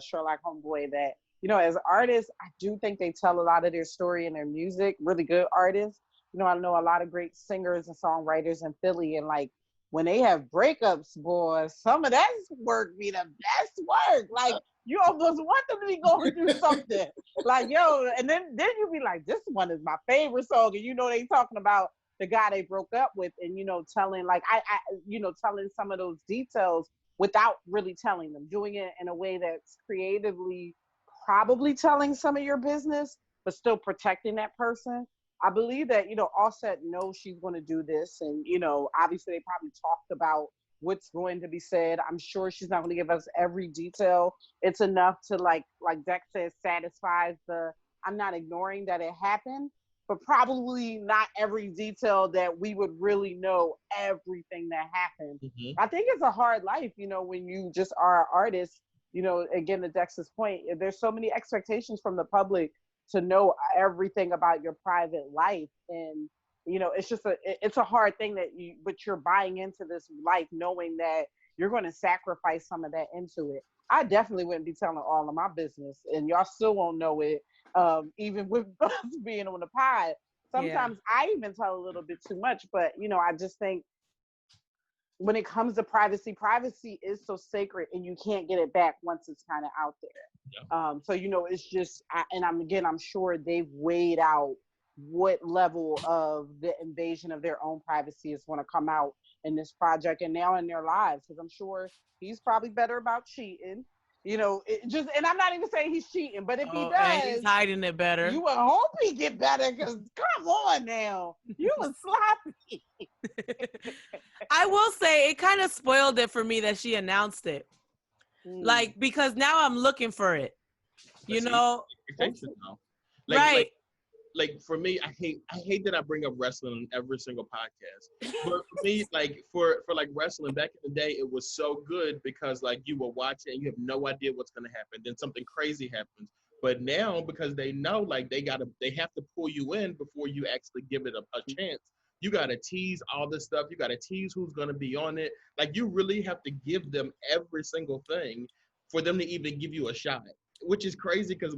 Sherlock Homeboi that, you know, as artists, I do think they tell a lot of their story in their music. Really good artists. You know, I know a lot of great singers and songwriters in Philly, and like when they have breakups, boy, some of that work be the best work. Like, you almost want them to be going through something. Like, yo, and then you be like, this one is my favorite song, and you know they talking about the guy they broke up with, and, you know, telling, like, I you know, telling some of those details without really telling them, doing it in a way that's creatively probably telling some of your business, but still protecting that person. I believe that, you know, Offset knows she's going to do this, and, you know, obviously they probably talked about what's going to be said. I'm sure she's not going to give us every detail. It's enough to, like Dex says, satisfies the, I'm not ignoring that it happened, but probably not every detail that we would really know everything that happened. Mm-hmm. I think it's a hard life, you know, when you just are an artist, you know, again, to Dex's point, there's so many expectations from the public to know everything about your private life. And, you know, it's just it's a hard thing but you're buying into this life knowing that you're going to sacrifice some of that into it. I definitely wouldn't be telling all of my business, and y'all still won't know it. Even with us being on the pod, sometimes I even tell a little bit too much, but, you know, I just think when it comes to privacy is so sacred, and you can't get it back once it's kind of out there. Yeah. So, you know, it's just, I'm sure they've weighed out what level of the invasion of their own privacy is going to come out in this project and now in their lives, because I'm sure he's probably better about cheating. You know, and I'm not even saying he's cheating, but if he does, he's hiding it better. You would hope he get better, because come on now, you was sloppy. I will say it kind of spoiled it for me that she announced it, like, because now I'm looking for it. You know, right? Like for me, I hate that I bring up wrestling on every single podcast. But for me, like for like wrestling back in the day, it was so good because, like, you will watch it and you have no idea what's gonna happen. Then something crazy happens. But now, because they know, like, they have to pull you in before you actually give it a chance. You got to tease all this stuff. You got to tease who's going to be on it. Like, you really have to give them every single thing for them to even give you a shot, which is crazy because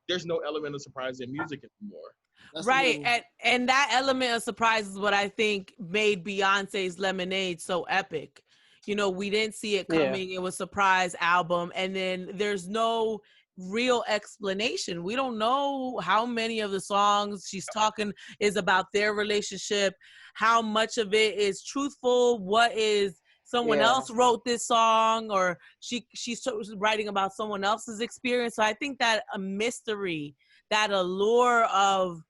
there's no element of surprise in music anymore. That's right. And that element of surprise is what I think made Beyonce's Lemonade so epic. You know, we didn't see it coming. Yeah. It was a surprise album. And then there's no real explanation. We don't know how many of the songs she's talking is about their relationship, how much of it is truthful, what is someone else wrote this song, or she's writing about someone else's experience. So I think that a mystery, that allure of,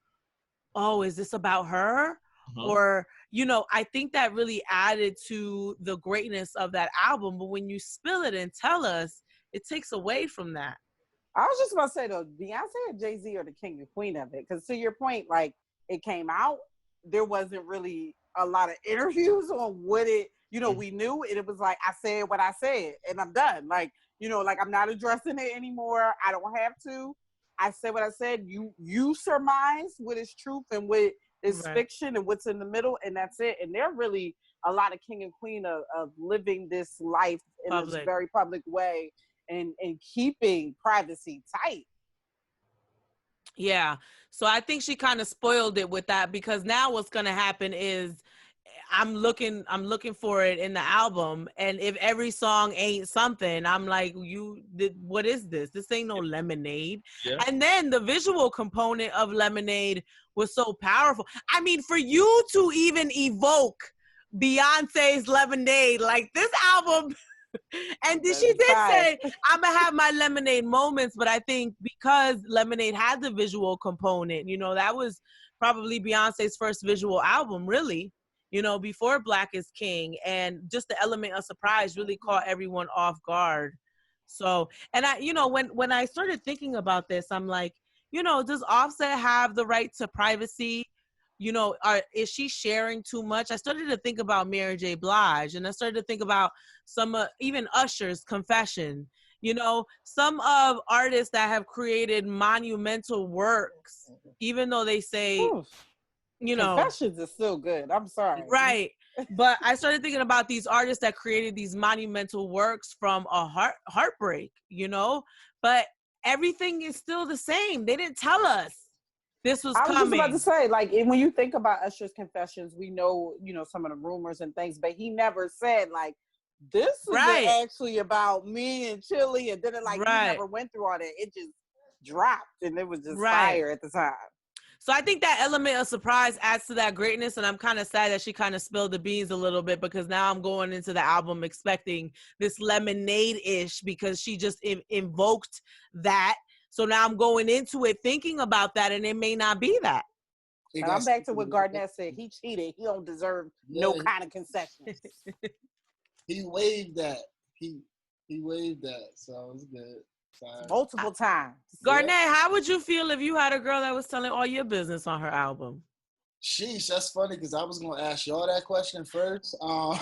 oh, is this about her? Or, you know, I think that really added to the greatness of that album. But when you spill it and tell us, it takes away from that. I was just about to say, though, Beyonce and Jay-Z are the king and queen of it. Because to your point, like, it came out, there wasn't really a lot of interviews on what it, you know, we knew it. It was like, I said what I said, and I'm done. Like, you know, like, I'm not addressing it anymore. I don't have to. I said what I said. You surmise what is truth and what is fiction and what's in the middle, and that's it. And they're really a lot of king and queen of living this life in this very public way and keeping privacy tight. Yeah. So I think she kind of spoiled it with that, because now what's going to happen is I'm looking for it in the album, and if every song ain't something, I'm like, what is this? This ain't no Lemonade. Yeah. And then the visual component of Lemonade was so powerful. I mean, for you to even evoke Beyonce's Lemonade, like, this album, and she did say, I'm gonna have my Lemonade moments, but I think because Lemonade had the visual component, you know, that was probably Beyonce's first visual album, really, you know, before Black is King, and just the element of surprise really caught everyone off guard. So, and I, you know, when I started thinking about this, I'm like, you know, does Offset have the right to privacy? You know, is she sharing too much? I started to think about Mary J. Blige, and I started to think about some, even Usher's Confession. You know, some of artists that have created monumental works, even though they say, you know, Confessions is still good. I'm sorry. Right. But I started thinking about these artists that created these monumental works from a heartbreak, you know, but everything is still the same. They didn't tell us this was coming. I was just about to say, like, when you think about Usher's Confessions, we know, you know, some of the rumors and things, but he never said, like, this is actually about me and Chili, and then he never went through all that. It just dropped, and it was just fire at the time. So I think that element of surprise adds to that greatness, and I'm kind of sad that she kind of spilled the beans a little bit, because now I'm going into the album expecting this Lemonade-ish, because she just invoked that. So now I'm going into it thinking about that, and it may not be that. And I'm back to what Garnett said. He cheated. He don't deserve no kind of concessions. He waived that. He waived that, so it's good. Multiple times. Garnett, how would you feel if you had a girl that was telling all your business on her album? Sheesh, that's funny, because I was going to ask y'all that question first. Man,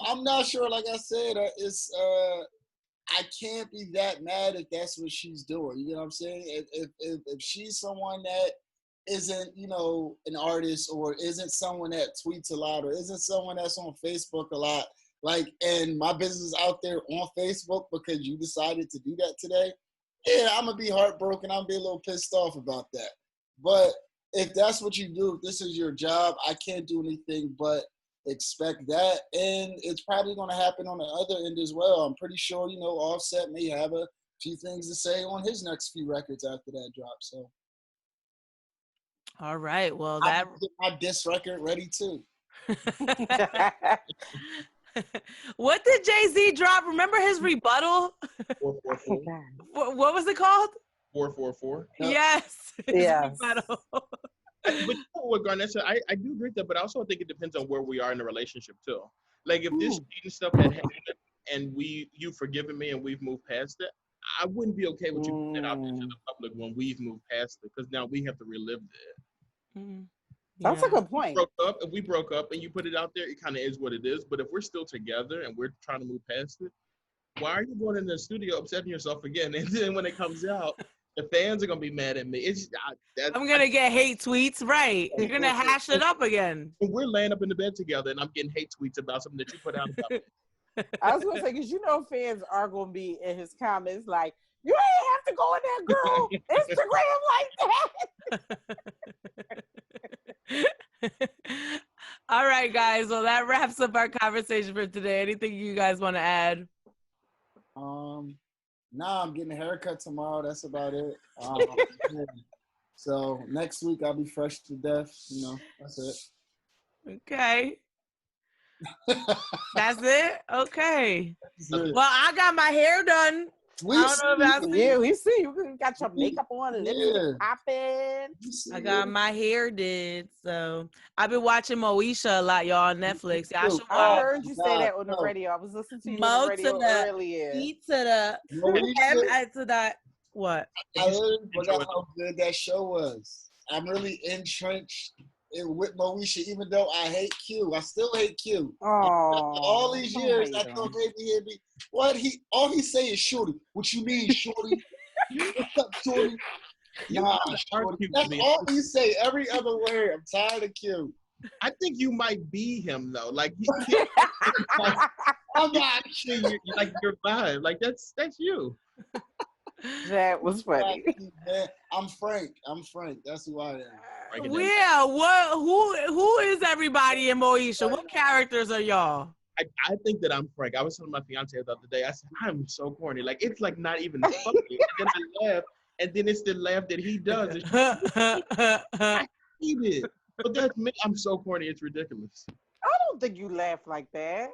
I'm not sure. Like I said, I can't be that mad if that's what she's doing. You know what I'm saying? If she's someone that isn't, you know, an artist, or isn't someone that tweets a lot, or isn't someone that's on Facebook a lot, like, and my business is out there on Facebook because you decided to do that today, yeah, I'm going to be heartbroken. I'm going to be a little pissed off about that. But if that's what you do, if this is your job, I can't do anything but expect that. And it's probably going to happen on the other end as well. I'm pretty sure, you know, Offset may have a few things to say on his next few records after that drop. So, all right. Well, I'll get my diss record ready too. What did Jay-Z drop? Remember his rebuttal? 444. What was it called? 444. Yes. Yeah. But what Garnett said, I do agree with that, but I also think it depends on where we are in the relationship too. Like, if this cheating stuff had happened and you've forgiven me and we've moved past it, I wouldn't be okay with you putting it out into the public when we've moved past it, because now we have to relive it. That's a good point. If we broke up and you put it out there, it kind of is what it is. But if we're still together and we're trying to move past it, why are you going in the studio upsetting yourself again? And then when it comes out, The fans are gonna be mad at me. I'm gonna get hate tweets, right? You're gonna hash it up again. We're laying up in the bed together, and I'm getting hate tweets about something that you put out about me. I was gonna say, because you know fans are gonna be in his comments like, you ain't have to go in that girl Instagram like that. All right, guys. Well, that wraps up our conversation for today. Anything you guys want to add? Nah, I'm getting a haircut tomorrow. That's about it. Yeah. So next week I'll be fresh to death. You know, that's it. Okay. That's it? Okay. That's it. Well, I got my hair done. We I don't know if I see. Yeah, we see you got your makeup on, lipstick popping. I got my hair did. So I've been watching Moesha a lot, y'all, on Netflix. Y'all should I watch. heard you say that on the radio. I was listening to you on the radio earlier. E to the to that. What? I literally forgot how good that show was. I'm really entrenched with Moesha, even though I hate Q. I still hate Q. Oh, all these years, I thought maybe he'd be. All he say is shorty. What you mean, shorty? What's up, shorty? Nah, shorty. That's all he say. Every other word. I'm tired of Q. I think you might be him though. Like I'm not sure like your vibe. Like that's you. That was funny. I'm Frank. That's who I am. Yeah, who is everybody in Moesha? What characters are y'all? I think that I'm Frank. I was telling my fiance the other day, I said, I'm so corny. Like, it's like not even funny. And then I laugh, and then it's the laugh that he does. I hate it. But that's me. I'm so corny, it's ridiculous. I don't think you laugh like that.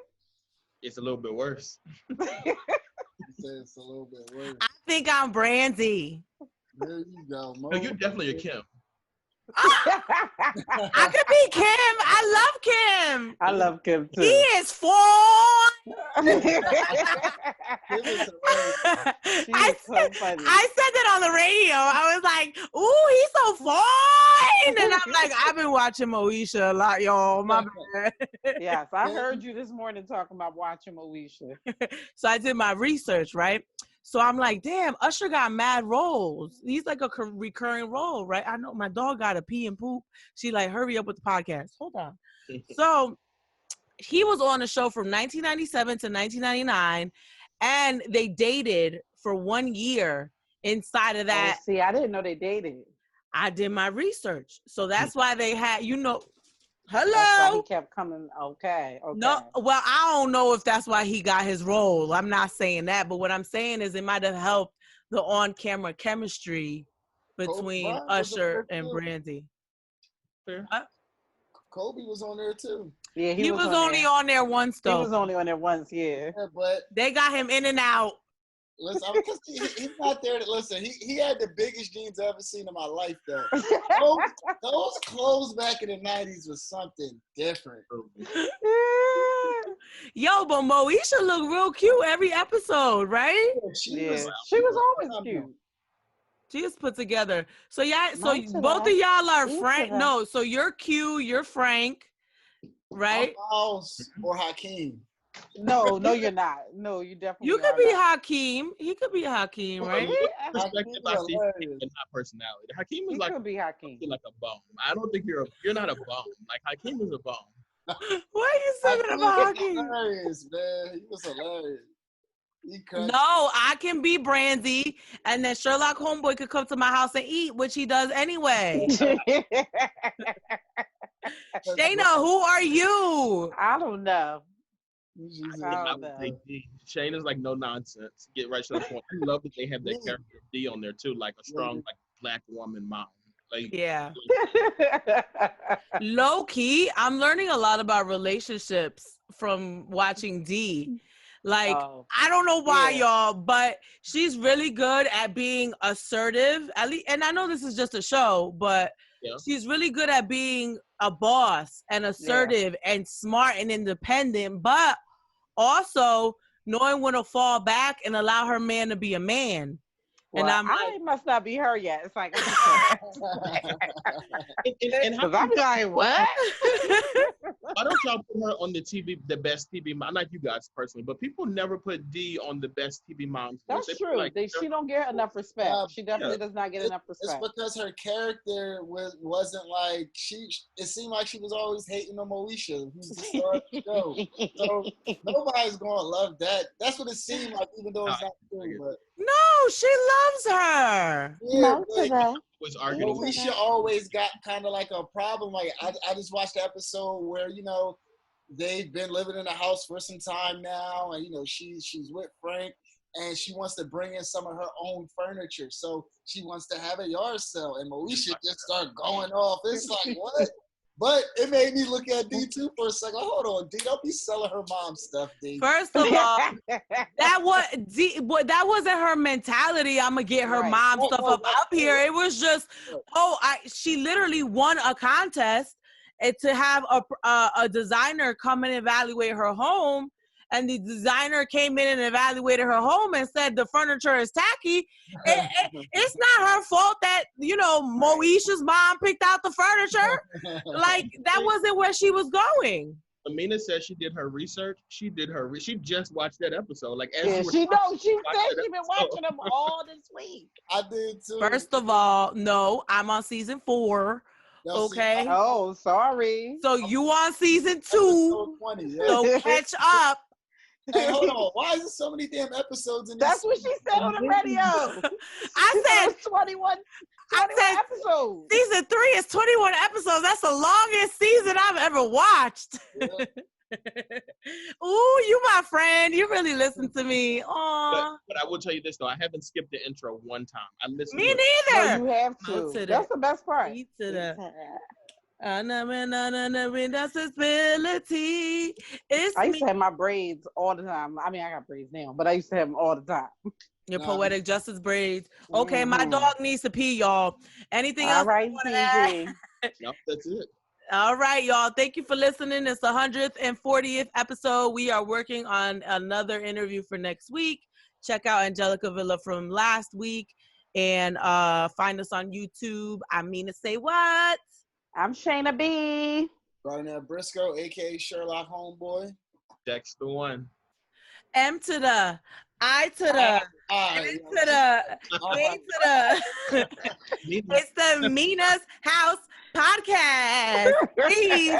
It's a little bit worse. It's a little bit worse. I think I'm Brandy. There you go. No, you're definitely a Kim. I could be Kim. I love Kim. I love Kim too. He is fun. So funny. I said that on the radio. I was like, "Ooh, he's so fun," and I'm like, "I've been watching Moesha a lot, y'all. My bad." Yes, I heard you this morning talking about watching Moesha. So I did my research, right? So I'm like, damn, Usher got mad roles. He's like a recurring role, right? I know my dog got a pee and poop. She like, hurry up with the podcast. Hold on. So he was on the show from 1997 to 1999, and they dated for 1 year inside of that. Oh, see, I didn't know they dated. I did my research. So that's why they had, That's why hello. he kept coming. Okay. No, well, I don't know if that's why he got his role. I'm not saying that, but what I'm saying is it might have helped the on-camera chemistry between Usher and Brandy. Kobe was on there too. Yeah, he was only on there once though. He was only on there once, yeah. But they got him in and out. Listen, because he's not there to listen. He had the biggest jeans I've ever seen in my life, though. those clothes back in the 90s was something different. Yo, but Moesha looked real cute every episode, right? She was always cute. She is put together. So so both of y'all are Frank. No, so you're Q, you're Frank, right? Or Hakeem. No, you're not. No, you definitely. You could be Hakeem. He could be Hakeem, right? Perspective, I see Hakeem, but not personality. Hakeem is could be Hakeem. like a bum. I don't think you're not a bum. Like Hakeem is a bum. Why are you saying about Hakeem? Hilarious, man. He was hilarious. No, I can be Brandy, and then Sherlock Homeboi could come to my house and eat, which he does anyway. Shayna, who are you? I don't know. Shane is like no nonsense. Get right to the point. I love that they have that character D on there too, like a strong like black woman mom. Like, yeah. Low key, I'm learning a lot about relationships from watching D. Like, I don't know why, y'all, but she's really good at being assertive. At least, and I know this is just a show, but she's really good at being a boss and assertive and smart and independent, but also knowing when to fall back and allow her man to be a man. Well, and I'm I like, must not be her yet. It's like, and how because I'm like, what? why don't y'all put her on the TV, the best TV mom? Not you guys personally, but people never put D on the best TV moms. That's true. Like, She don't get enough respect. She definitely does not get enough It's respect. because her character wasn't like it seemed like she was always hating on Moesha, who's the star of the show. So nobody's gonna love that. That's what it seemed like, even though it's not true. But no, she loves her. yeah, was arguing. Moesha always got kind of like a problem. Like I just watched the episode where they've been living in the house for some time now, and she's with Frank, and she wants to bring in some of her own furniture. So she wants to have a yard sale, and Moesha just started going off. It's like, what? But it made me look at D too for a second. Hold on, D, don't be selling her mom's stuff, D. First of all, that wasn't her mentality. I'm gonna get her mom stuff up here. It was just, she literally won a contest to have a designer come and evaluate her home. And the designer came in and evaluated her home and said the furniture is tacky. It's not her fault that, Moesha's mom picked out the furniture. Like, that wasn't where she was going. Mina said she did her research. She just watched that episode. Like, she knows. She said she's been watching them all this week. I did too. First of all, no, I'm on season 4. Okay. Oh, sorry. So you on season 2. 20, So catch up. Hey, hold on. Why is there so many damn episodes in this? That's what she said on the radio. I said 21 episodes. Season 3 is 21 episodes. That's the longest season I've ever watched. Yeah. Ooh, you my friend. You really listen to me. Aww. But I will tell you this though, I haven't skipped the intro one time. I listened. Me neither. No, you have to. That's the best part. I used to have my braids all the time. I mean, I got braids now, but I used to have them all the time. Your poetic justice braids. Okay, my dog needs to pee, y'all. Anything else? All right, no, that's it. All right, y'all. Thank you for listening. It's the 140th episode. We are working on another interview for next week. Check out Angelica Villa from last week and find us on YouTube. I'm Mina SayWhat. I'm Shana B. Rodney Briscoe, a.k.a. Sherlock Homeboi. Dex The One. M to the I to the A to the A to the. It's the Mina's House Podcast. Peace.